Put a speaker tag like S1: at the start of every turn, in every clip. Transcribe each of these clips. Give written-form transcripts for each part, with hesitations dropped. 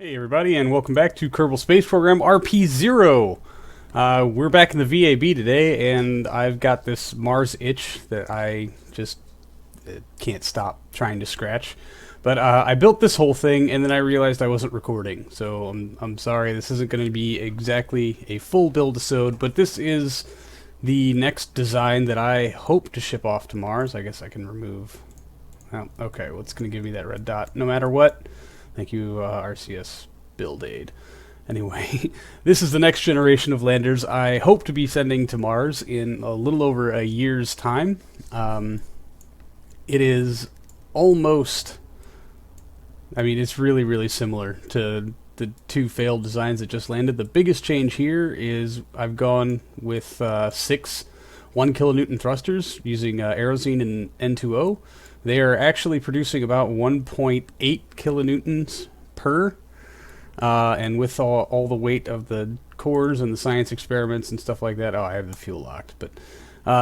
S1: Hey everybody, and welcome back to Kerbal Space Program RP-0. We're back in the VAB today, and I've got this Mars itch that I just can't stop trying to scratch. But I built this whole thing, and then I realized I wasn't recording. So I'm sorry, this isn't going to be exactly a full build-episode, but this is the next design that I hope to ship off to Mars. I guess I can remove... Oh, okay, well it's going to give me that red dot no matter what. Thank you, RCS Build Aid. Anyway, this is the next generation of landers I hope to be sending to Mars in a little over a year's time. It is almost... I mean, it's really, really similar to the two failed designs that just landed. The biggest change here is I've gone with 6 1 kilonewton thrusters using Aerozine and N2O. They are actually producing about 1.8 kilonewtons per, and with all the weight of the cores and the science experiments and stuff like that, I have the fuel locked, but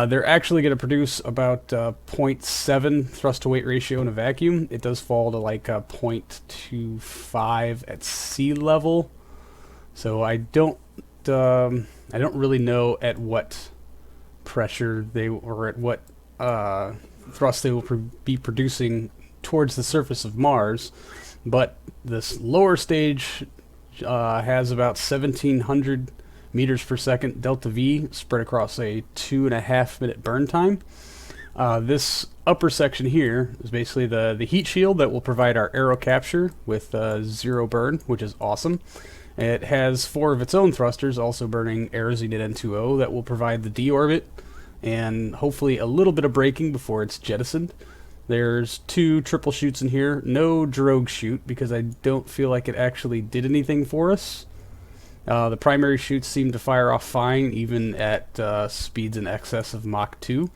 S1: they're actually going to produce about 0.7 thrust-to-weight ratio in a vacuum. It does fall to like 0.25 at sea level, so I don't really know at what pressure or at what thrust they will be producing towards the surface of Mars, but this lower stage has about 1700 meters per second delta V spread across a 2.5 minute burn time. This upper section here is basically the heat shield that will provide our Aero capture with 0 burn, which is awesome. It has 4 of its own thrusters also burning Aerozine and N2O that will provide the deorbit and hopefully a little bit of braking before it's jettisoned. There's 2 triple chutes in here, no drogue chute because I don't feel like it actually did anything for us. The primary chutes seem to fire off fine even at speeds in excess of Mach 2.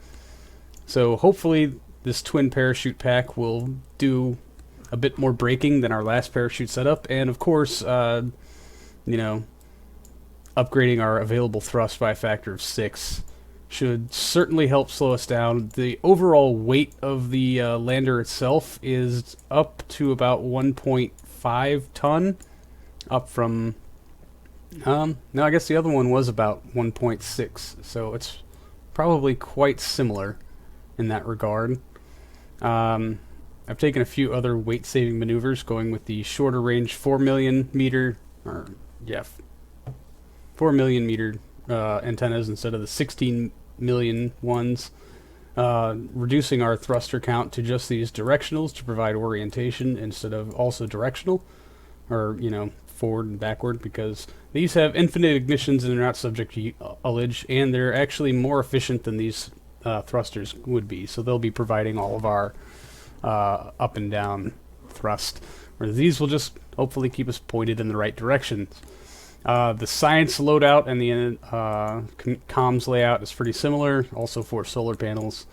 S1: So hopefully this twin parachute pack will do a bit more braking than our last parachute setup, and of course, you know, upgrading our available thrust by a factor of 6 should certainly help slow us down. The overall weight of the lander itself is up to about 1.5 ton, up from... no, I guess the other one was about 1.6, so it's probably quite similar in that regard. I've taken a few other weight-saving maneuvers, going with the shorter range 4 million meter antennas instead of the 16 million ones, reducing our thruster count to just these directionals to provide orientation instead of also directional, or, you know, forward and backward, because these have infinite ignitions and they're not subject to ullage, and they're actually more efficient than these thrusters would be, so they'll be providing all of our up and down thrust, whereas these will just hopefully keep us pointed in the right directions. The science loadout and the comms layout is pretty similar, also for solar panels.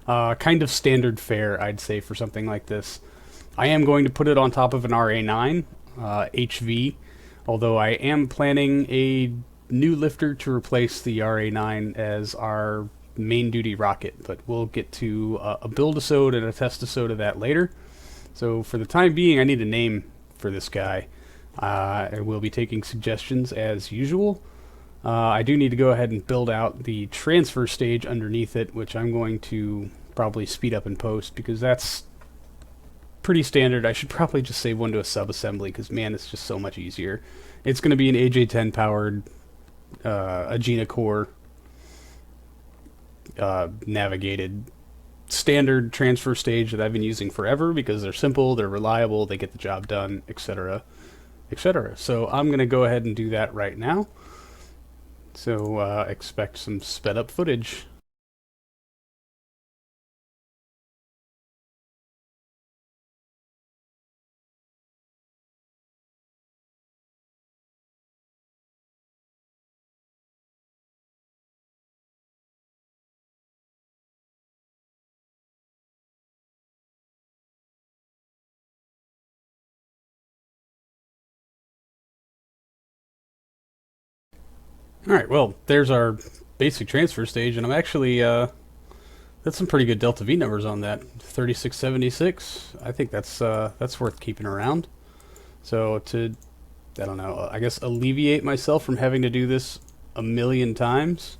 S1: Kind of standard fare, I'd say, for something like this. I am going to put it on top of an RA9 HV, although I am planning a new lifter to replace the RA9 as our main duty rocket, but we'll get to a build-episode and a test-episode of that later. So for the time being, I need a name for this guy. I will be taking suggestions as usual. I do need to go ahead and build out the transfer stage underneath it, which I'm going to probably speed up in post because that's pretty standard. I should probably just save one to a sub-assembly because, man, it's just so much easier. It's going to be an AJ-10 powered Agena core navigated standard transfer stage that I've been using forever because they're simple, they're reliable, they get the job done, etc. etc. So I'm going to go ahead and do that right now. So expect some sped up footage. Alright, well, there's our basic transfer stage, and I'm actually, that's some pretty good delta V numbers on that. 3676, I think that's worth keeping around. So to I don't know, I guess alleviate myself from having to do this a million times,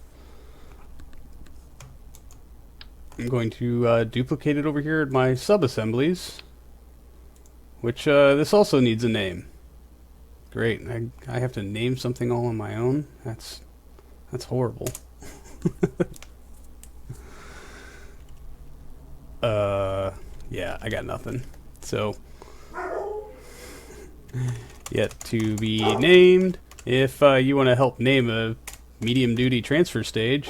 S1: I'm going to duplicate it over here at my sub-assemblies, which this also needs a name. Great, I have to name something all on my own? That's horrible. Yeah, I got nothing. So, yet to be named. If you want to help name a medium-duty transfer stage,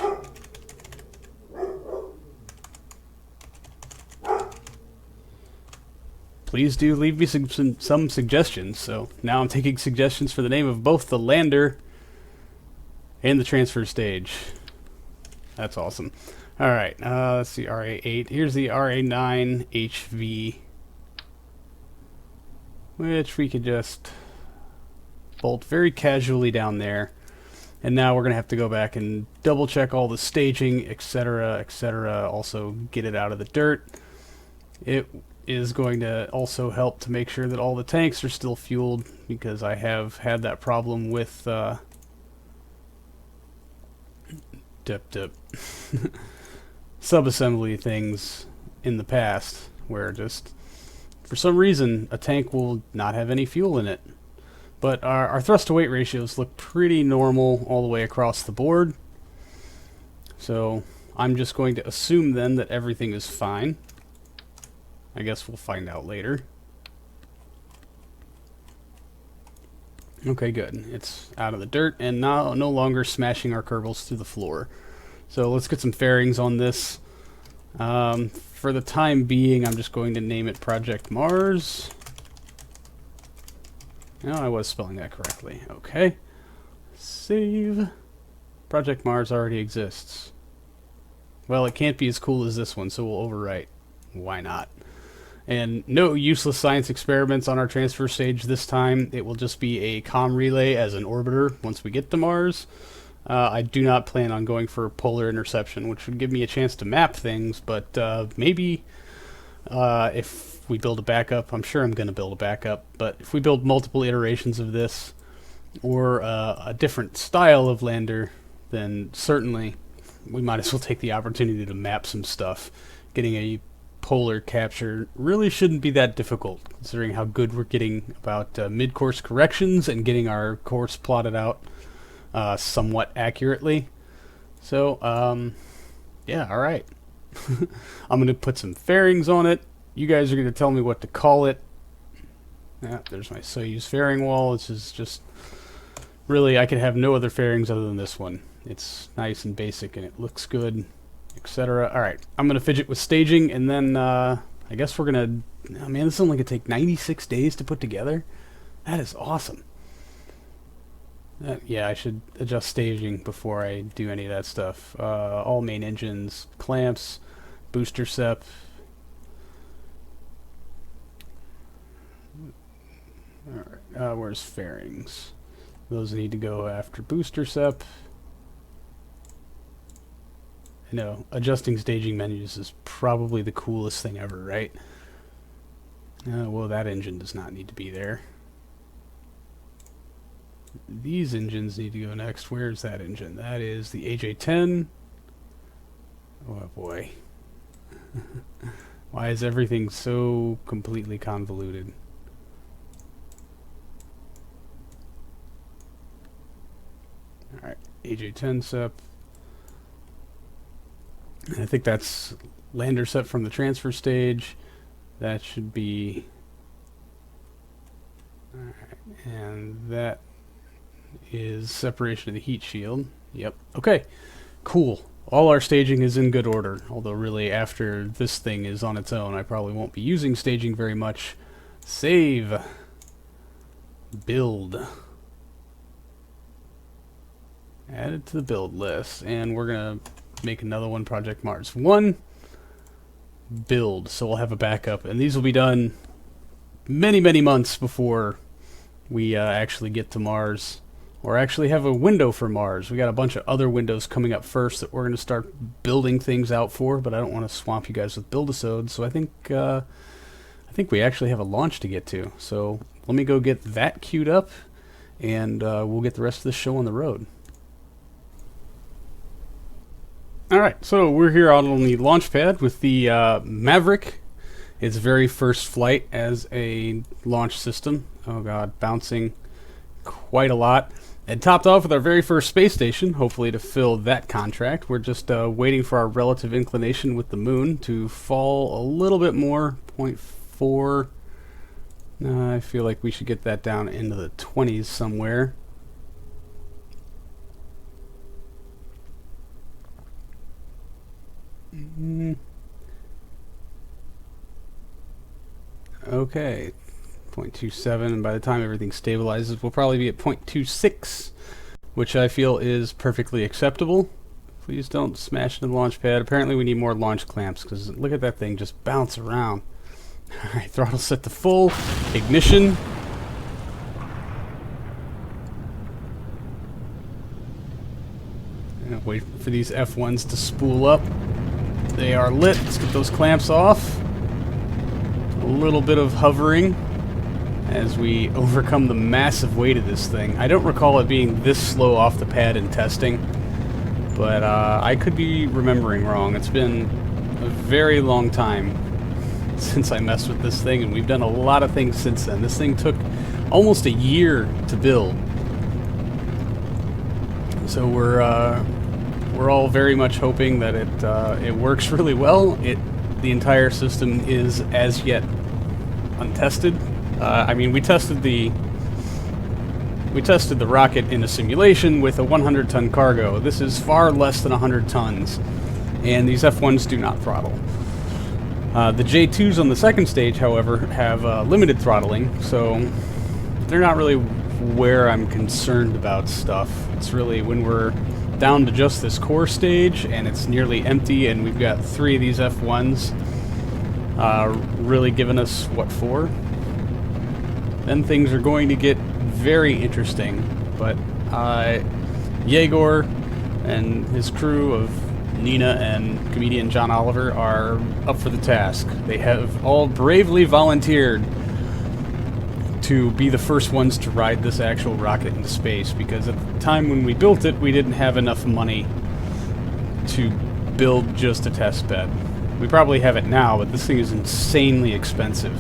S1: please do leave me some suggestions. So now I'm taking suggestions for the name of both the lander and the transfer stage. That's awesome. Alright, let's see, RA8. Here's the RA9 HV, which we could just bolt very casually down there. And now we're going to have to go back and double check all the staging, etc., etc. Also get it out of the dirt. It is going to also help to make sure that all the tanks are still fueled, because I have had that problem with sub-assembly things in the past, where just for some reason a tank will not have any fuel in it. But our thrust to weight ratios look pretty normal all the way across the board, so I'm just going to assume then that everything is fine. I guess we'll find out later. Okay, good. It's out of the dirt and now no longer smashing our Kerbals through the floor. So let's get some fairings on this. For the time being, I'm just going to name it Project Mars. No, I was spelling that correctly. Okay. Save. Project Mars already exists. Well, it can't be as cool as this one, so we'll overwrite. Why not? And no useless science experiments on our transfer stage this time. It will just be a comm relay as an orbiter once we get to Mars. I do not plan on going for polar interception, which would give me a chance to map things, but maybe if we build a backup, I'm sure I'm going to build a backup, but if we build multiple iterations of this, or a different style of lander, then certainly we might as well take the opportunity to map some stuff. Getting a polar capture really shouldn't be that difficult, considering how good we're getting about mid-course corrections and getting our course plotted out somewhat accurately. So, yeah, alright. I'm going to put some fairings on it. You guys are going to tell me what to call it. Yeah, there's my Soyuz fairing wall. This is just... really, I could have no other fairings other than this one. It's nice and basic and it looks good, etc. Alright, I'm going to fidget with staging, and then I guess we're going to... oh, man, this is only going to take 96 days to put together. That is awesome. Yeah, I should adjust staging before I do any of that stuff. All main engines, clamps, booster sep. Alright, where's fairings? Those need to go after booster sep. I know, adjusting staging menus is probably the coolest thing ever, right? Well, that engine does not need to be there. These engines need to go next. Where's that engine? That is the AJ-10. Oh boy. Why is everything so completely convoluted? Alright, AJ-10 sep. I think that's lander sep from the transfer stage. That should be... alright, and that is separation of the heat shield. Yep. Okay. Cool. All our staging is in good order, although really after this thing is on its own, I probably won't be using staging very much. Save. Build. Add it to the build list, and we're going to make another one, Project Mars 1. Build. So we'll have a backup, and these will be done many, many months before we actually get to Mars. Or actually have a window for Mars. We got a bunch of other windows coming up first that we're going to start building things out for, but I don't want to swamp you guys with build-a-sodes, so I think we actually have a launch to get to. So let me go get that queued up, and we'll get the rest of the show on the road. Alright, so we're here out on the launch pad with the Maverick, its very first flight as a launch system. Oh god, bouncing quite a lot. And topped off with our very first space station, hopefully to fill that contract. We're just waiting for our relative inclination with the moon to fall a little bit more, 0.4. I feel like we should get that down into the 20s somewhere. Okay, 0.27, and by the time everything stabilizes, we'll probably be at 0.26, which I feel is perfectly acceptable. Please don't smash into the launch pad. Apparently we need more launch clamps, because look at that thing just bounce around. Alright, throttle set to full. Ignition. Wait for these F1s to spool up. They are lit. Let's get those clamps off. A little bit of hovering as we overcome the massive weight of this thing. I don't recall it being this slow off the pad in testing, but I could be remembering wrong. It's been a very long time since I messed with this thing, and we've done a lot of things since then. This thing took almost a year to build, so we're all very much hoping that it works really well. The entire system is as yet untested. I mean, we tested the rocket in a simulation with a 100-ton cargo. This is far less than 100 tons, and these F1s do not throttle. The J2s on the second stage, however, have limited throttling, so they're not really where I'm concerned about stuff. It's really when we're down to just this core stage and it's nearly empty and we've got 3 of these F1s really giving us what for. Then things are going to get very interesting, but Yegor and his crew of Nina and comedian John Oliver are up for the task. They have all bravely volunteered to be the first ones to ride this actual rocket into space, because at the time when we built it, we didn't have enough money to build just a test bed. We probably have it now, but this thing is insanely expensive.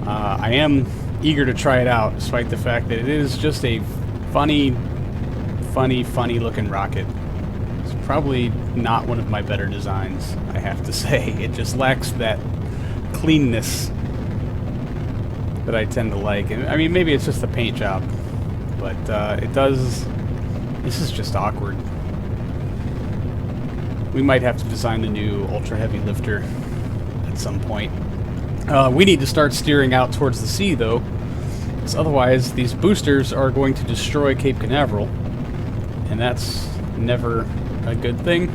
S1: I am eager to try it out, despite the fact that it is just a funny looking rocket. It's probably not one of my better designs, I have to say. It just lacks that cleanness that I tend to like. And I mean, maybe it's just the paint job, but it does. This is just awkward. We might have to design a new ultra heavy lifter at some point. We need to start steering out towards the sea, though, because otherwise these boosters are going to destroy Cape Canaveral, and that's never a good thing.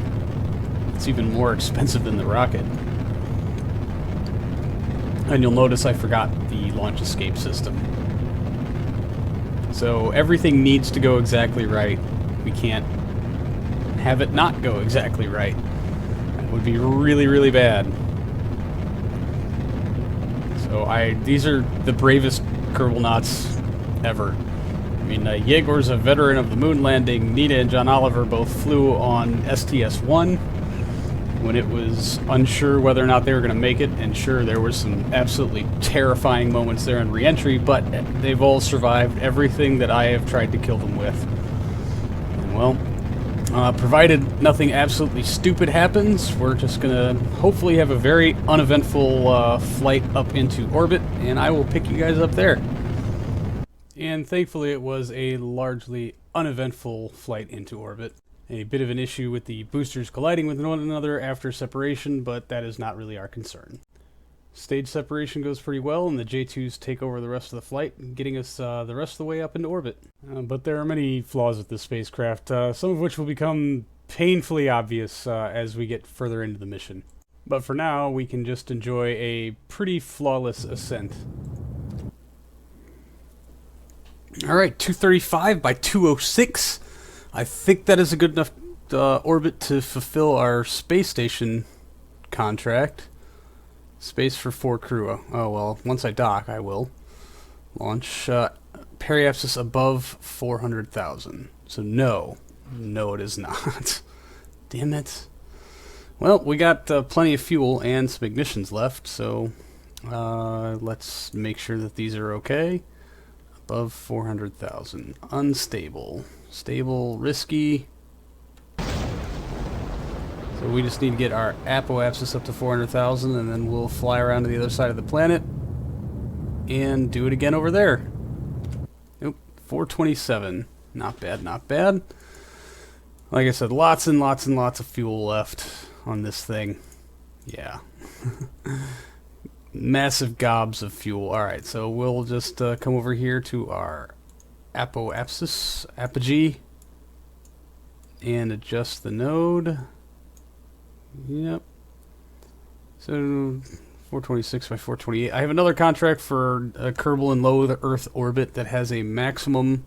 S1: It's even more expensive than the rocket. And you'll notice I forgot the launch escape system. So everything needs to go exactly right. We can't have it not go exactly right. That would be really, really bad. So these are the bravest Kerbal ever. I mean, Yegor's a veteran of the moon landing. Nina and John Oliver both flew on STS-1 when it was unsure whether or not they were going to make it, and sure, there were some absolutely terrifying moments there in Reentry, but they've all survived everything that I have tried to kill them with. And well, provided nothing absolutely stupid happens, we're just going to hopefully have a very uneventful flight up into orbit, and I will pick you guys up there. And thankfully it was a largely uneventful flight into orbit. A bit of an issue with the boosters colliding with one another after separation, but that is not really our concern. Stage separation goes pretty well, and the J2s take over the rest of the flight, getting us the rest of the way up into orbit. But there are many flaws with this spacecraft, some of which will become painfully obvious as we get further into the mission. But for now, we can just enjoy a pretty flawless ascent. Alright, 235 by 206. I think that is a good enough orbit to fulfill our space station contract. Space for 4 crew. Oh well, once I dock, I will. Launch periapsis above 400,000. So no. No, it is not. Damn it. Well, we got plenty of fuel and some ignitions left, so let's make sure that these are okay. Above 400,000. Unstable. Stable, risky. So we just need to get our apoapsis up to 400,000, and then we'll fly around to the other side of the planet and do it again over there. Nope, 427. Not bad, not bad. Like I said, lots and lots and lots of fuel left on this thing. Yeah. Massive gobs of fuel. Alright, so we'll just come over here to our apoapsis, apogee, and adjust the node. Yep. So 426 by 428. I have another contract for a Kerbal and low Earth orbit that has a maximum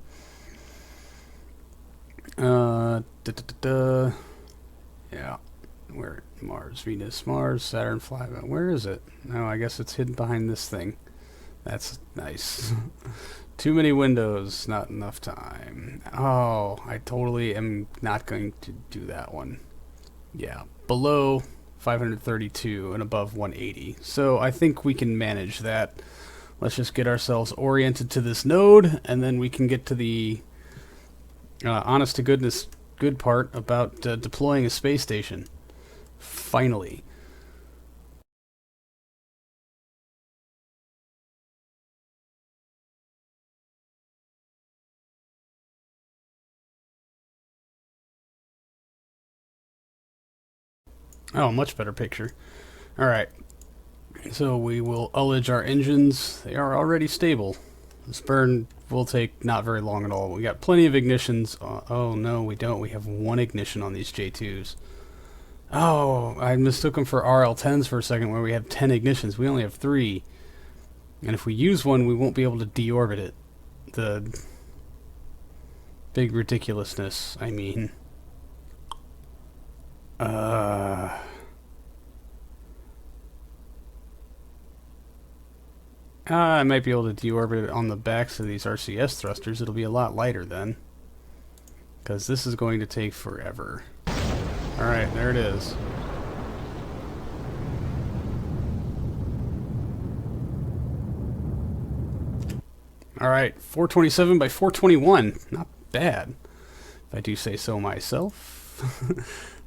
S1: yeah. Where? Mars, Venus, Mars, Saturn, fly. Where is it? No, I guess it's hidden behind this thing. That's nice. Too many windows, not enough time. Oh, I totally am not going to do that one. Yeah, below 532 and above 180. So I think we can manage that. Let's just get ourselves oriented to this node, and then we can get to the honest to goodness good part about deploying a space station. Finally. Oh, much better picture. Alright. So we will ullage our engines. They are already stable. This burn will take not very long at all. We got plenty of ignitions. Oh no, we don't. We have one ignition on these J2s. Oh, I mistook them for RL10s for a second where we have 10 ignitions. We only have 3. And if we use one, we won't be able to deorbit it. The big ridiculousness, I mean. I might be able to deorbit it on the backs of these RCS thrusters. It'll be a lot lighter then. Because this is going to take forever. Alright, there it is. Alright, 427 by 421. Not bad, if I do say so myself.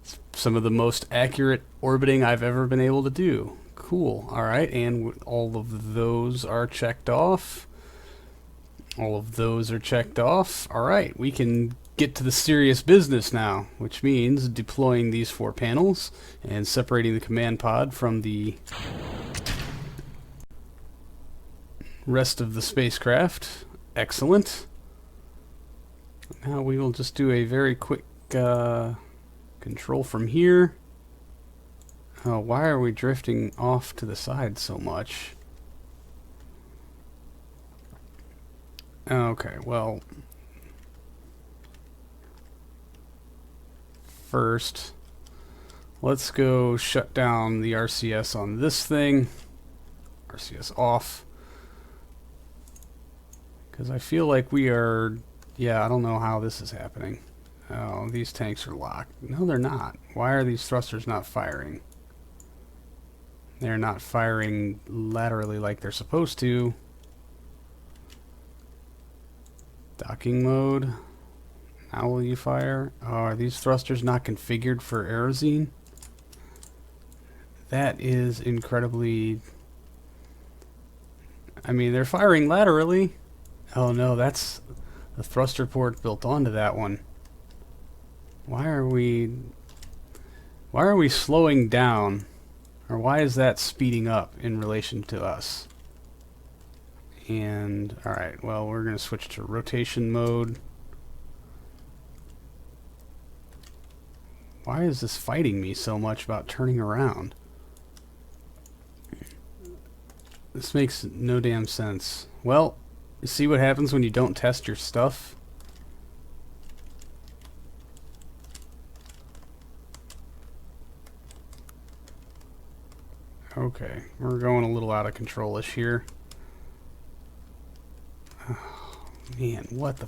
S1: It's some of the most accurate orbiting I've ever been able to do. Cool. Alright, and all of those are checked off. All of those are checked off. Alright, we can get to the serious business now, which means deploying these 4 panels and separating the command pod from the rest of the spacecraft. Excellent. Now we will just do a very quick control from here. Oh, why are we drifting off to the side so much? Okay, well, first, let's go shut down the RCS on this thing. RCS off. Because I feel like we are... Yeah, I don't know how this is happening. Oh, these tanks are locked. No, they're not. Why are these thrusters not firing? They're not firing laterally like they're supposed to. Docking mode. How will you fire? Oh, are these thrusters not configured for aerosine? That is incredibly... I mean, they're firing laterally. Oh no, that's the thruster port built onto that one. Why are we slowing down? Or why is that speeding up in relation to us? And, alright, well, we're going to switch to rotation mode. Why is this fighting me so much about turning around? This makes no damn sense. Well, you see what happens when you don't test your stuff? Okay, we're going a little out of control-ish here. Man, what the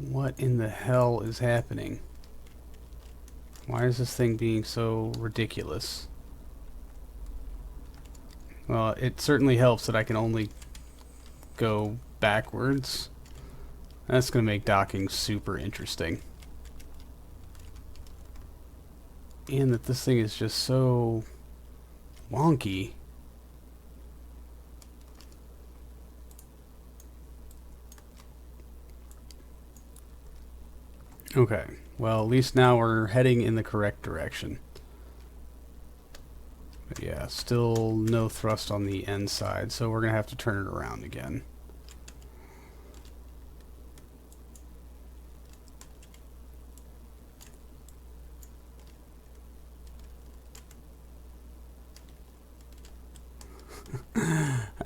S1: what in the hell is happening? Why is this thing being so ridiculous? Well, it certainly helps that I can only go backwards. That's going to make docking super interesting. And that this thing is just so wonky. Okay, well, at least now we're heading in the correct direction. But yeah, still no thrust on the end side, so we're going to have to turn it around again.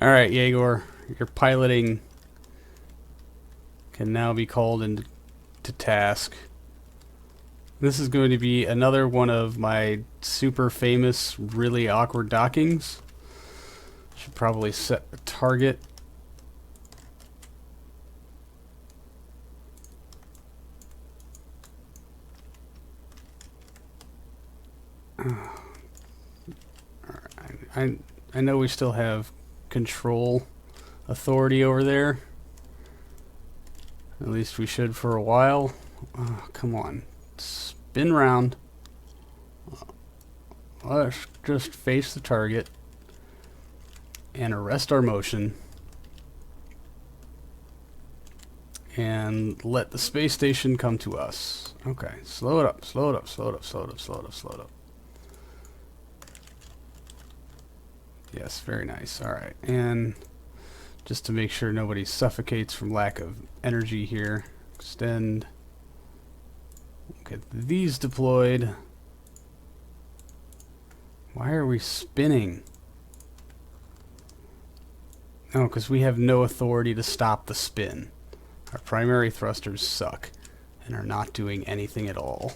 S1: Alright, Yegor, your piloting can now be called into task. This is going to be another one of my super famous, really awkward dockings. Should probably set a target. I know we still have control authority over there. At least we should for a while. Oh, come on. Spin round. Let's just face the target and arrest our motion and let the space station come to us. Okay, slow it up, slow it up, slow it up, slow it up, slow it up, slow it up. Yes, very nice. Alright, and just to make sure nobody suffocates from lack of energy here, extend. Get these deployed. Why are we spinning? Oh, because we have no authority to stop the spin. Our primary thrusters suck and are not doing anything at all.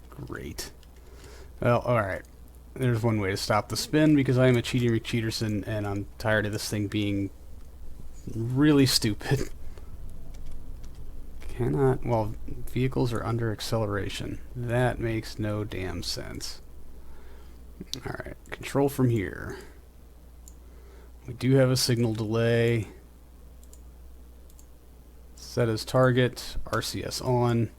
S1: Great. Well, alright. There's one way to stop the spin, because I am a cheating McCheaterson and I'm tired of this thing being really stupid. Cannot, well, vehicles are under acceleration. That makes no damn sense. Alright, control from here. We do have a signal delay. Set as target, RCS on.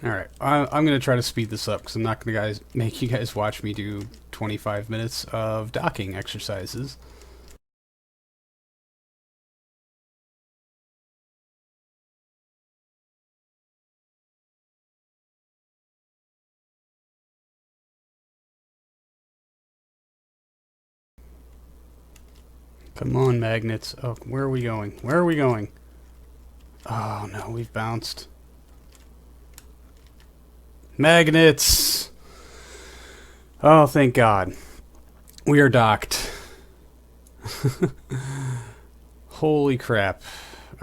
S1: Alright, I'm going to try to speed this up because I'm not going to make you guys watch me do 25 minutes of docking exercises. Come on, magnets. Oh, where are we going? Where are we going? Oh, no, we've bounced. Magnets! Oh, thank God. We are docked. Holy crap.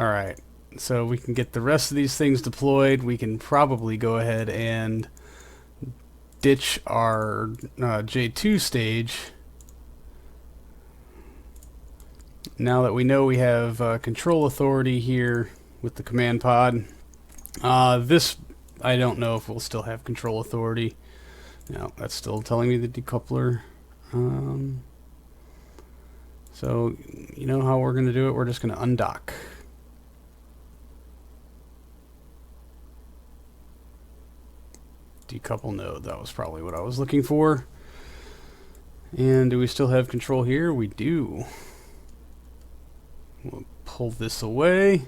S1: Alright, so we can get the rest of these things deployed. We can probably go ahead and ditch our J2 stage. Now that we know we have control authority here with the command pod. This, I don't know if we'll still have control authority. No, that's still telling me the decoupler. So, you know how we're going to do it? We're just going to undock. Decouple node, that was probably what I was looking for. And do we still have control here? We do. We'll pull this away.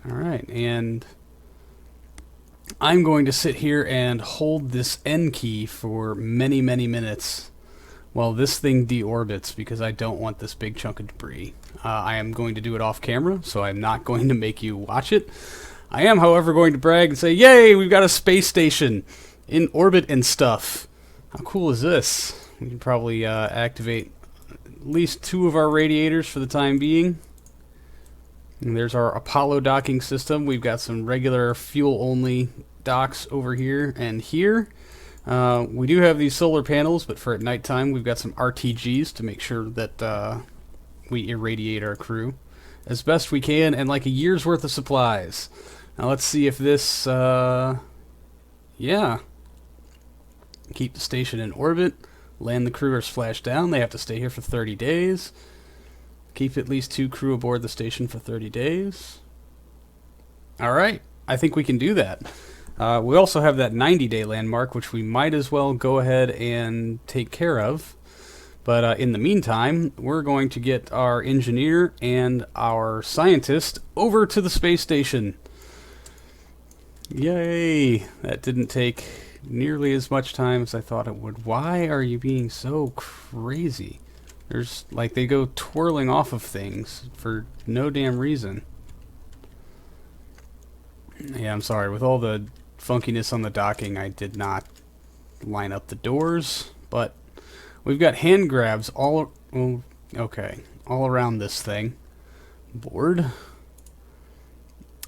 S1: Alright, and I'm going to sit here and hold this N key for many, many minutes while this thing deorbits, because I don't want this big chunk of debris. I am going to do it off camera, so I'm not going to make you watch it. I am, however, going to brag and say, yay, we've got a space station in orbit and stuff. How cool is this? We can probably activate at least 2 of our radiators for the time being. And there's our Apollo docking system. We've got some regular fuel-only docks over here and here. We do have these solar panels, but for at nighttime, we've got some RTGs to make sure that we irradiate our crew as best we can, and like a year's worth of supplies. Now let's see if this, yeah. Keep the station in orbit. Land the crew or splash down. They have to stay here for 30 days. Keep at least 2 crew aboard the station for 30 days. Alright, I think we can do that. We also have that 90-day landmark, which we might as well go ahead and take care of. But in the meantime, we're going to get our engineer and our scientist over to the space station. Yay! That didn't take nearly as much time as I thought it would. Why are you being so crazy? There's, like, they go twirling off of things for no damn reason. Yeah, I'm sorry. With all the funkiness on the docking, I did not line up the doors, but we've got hand grabs all, well, okay, all around this thing. Board.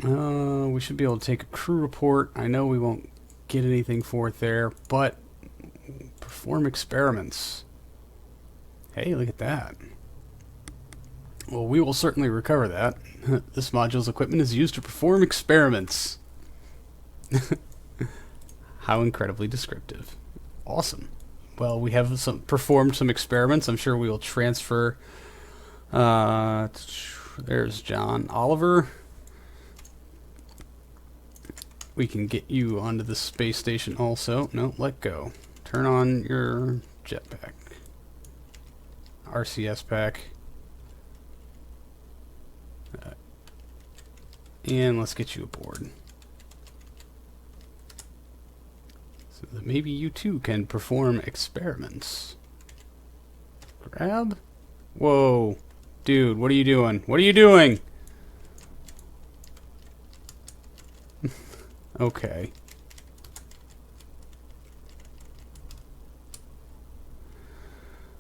S1: We should be able to take a crew report. I know we won't get anything for it there, but perform experiments. Hey, look at that. Well, we will certainly recover that. This module's equipment is used to perform experiments. How incredibly descriptive. Awesome. Well, we have performed some experiments. I'm sure we will transfer. There's John Oliver. We can get you onto the space station also. No, let go. Turn on your jetpack. RCS pack. And let's get you aboard. So that maybe you too can perform experiments. Grab? Whoa. Dude, what are you doing? What are you doing? Okay.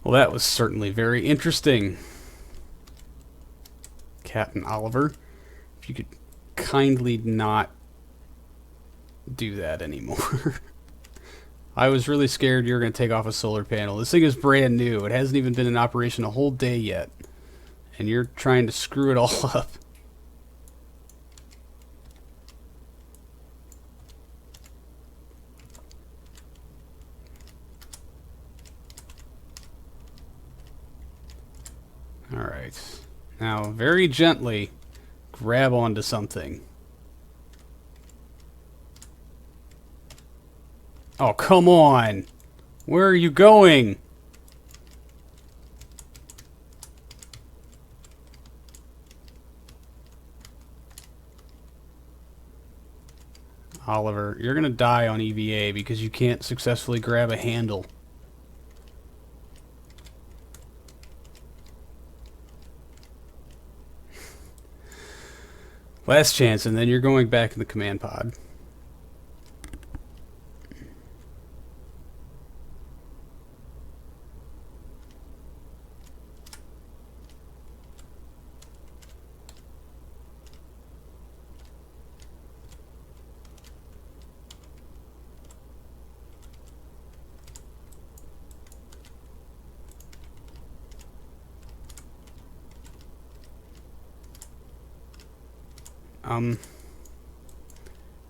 S1: Well, that was certainly very interesting. Captain Oliver, if you could kindly not do that anymore. I was really scared you were going to take off a solar panel. This thing is brand new. It hasn't even been in operation a whole day yet. And you're trying to screw it all up. Alright. Now, very gently, grab onto something. Oh, come on! Where are you going? Oliver, you're gonna die on EVA because you can't successfully grab a handle. Last chance, and then you're going back in the command pod.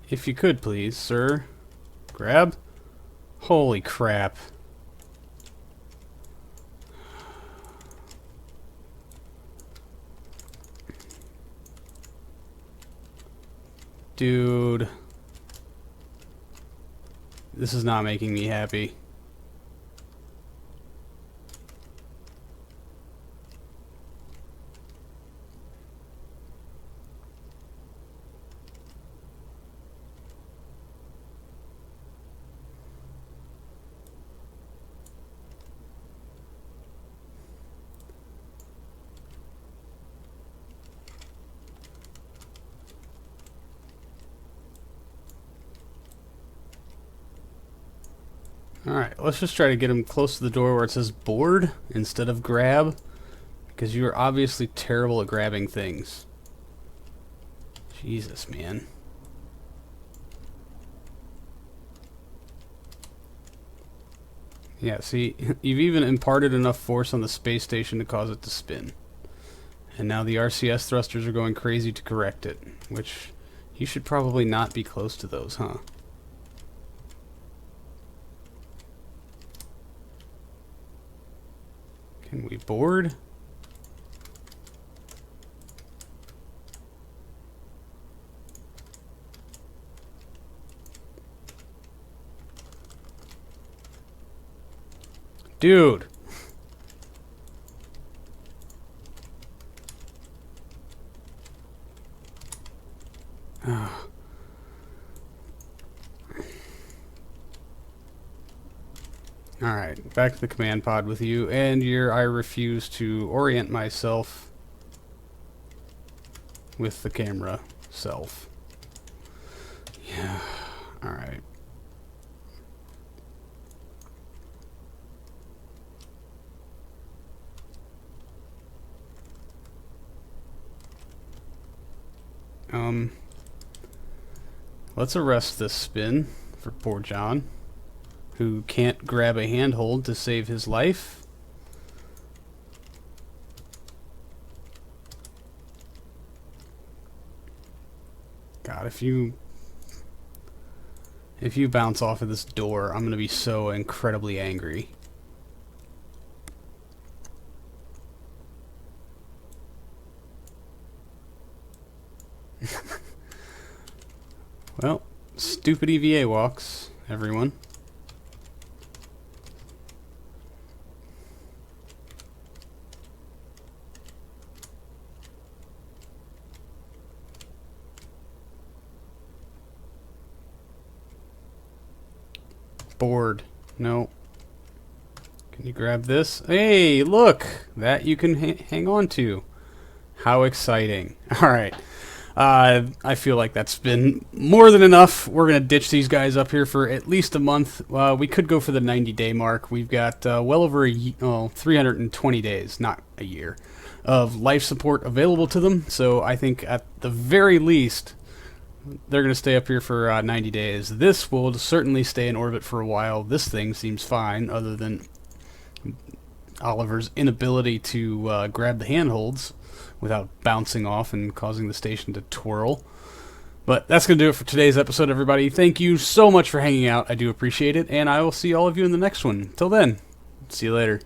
S1: If you could please, sir. Grab? Holy crap. Dude. This is not making me happy. Alright, let's just try to get him close to the door where it says board instead of grab, because you are obviously terrible at grabbing things. Jesus, man. Yeah, see, you've even imparted enough force on the space station to cause it to spin. And now the RCS thrusters are going crazy to correct it, which you should probably not be close to those, huh? Can we board? Dude! Alright, back to the command pod with you, and I refuse to orient myself with the camera self. Yeah, alright. Let's arrest this spin for poor John, who can't grab a handhold to save his life. God, if you bounce off of this door, I'm gonna be so incredibly angry. Well, stupid EVA walks, everyone. Board. No. Can you grab this? Hey, look! That you can hang on to. How exciting. Alright. I feel like that's been more than enough. We're going to ditch these guys up here for at least a month. We could go for the 90-day mark. We've got well over 320 days, not a year, of life support available to them. So I think at the very least, they're going to stay up here for 90 days. This will certainly stay in orbit for a while. This thing seems fine, other than Oliver's inability to grab the handholds without bouncing off and causing the station to twirl. But that's going to do it for today's episode, everybody. Thank you so much for hanging out. I do appreciate it, and I will see all of you in the next one. Till then, see you later.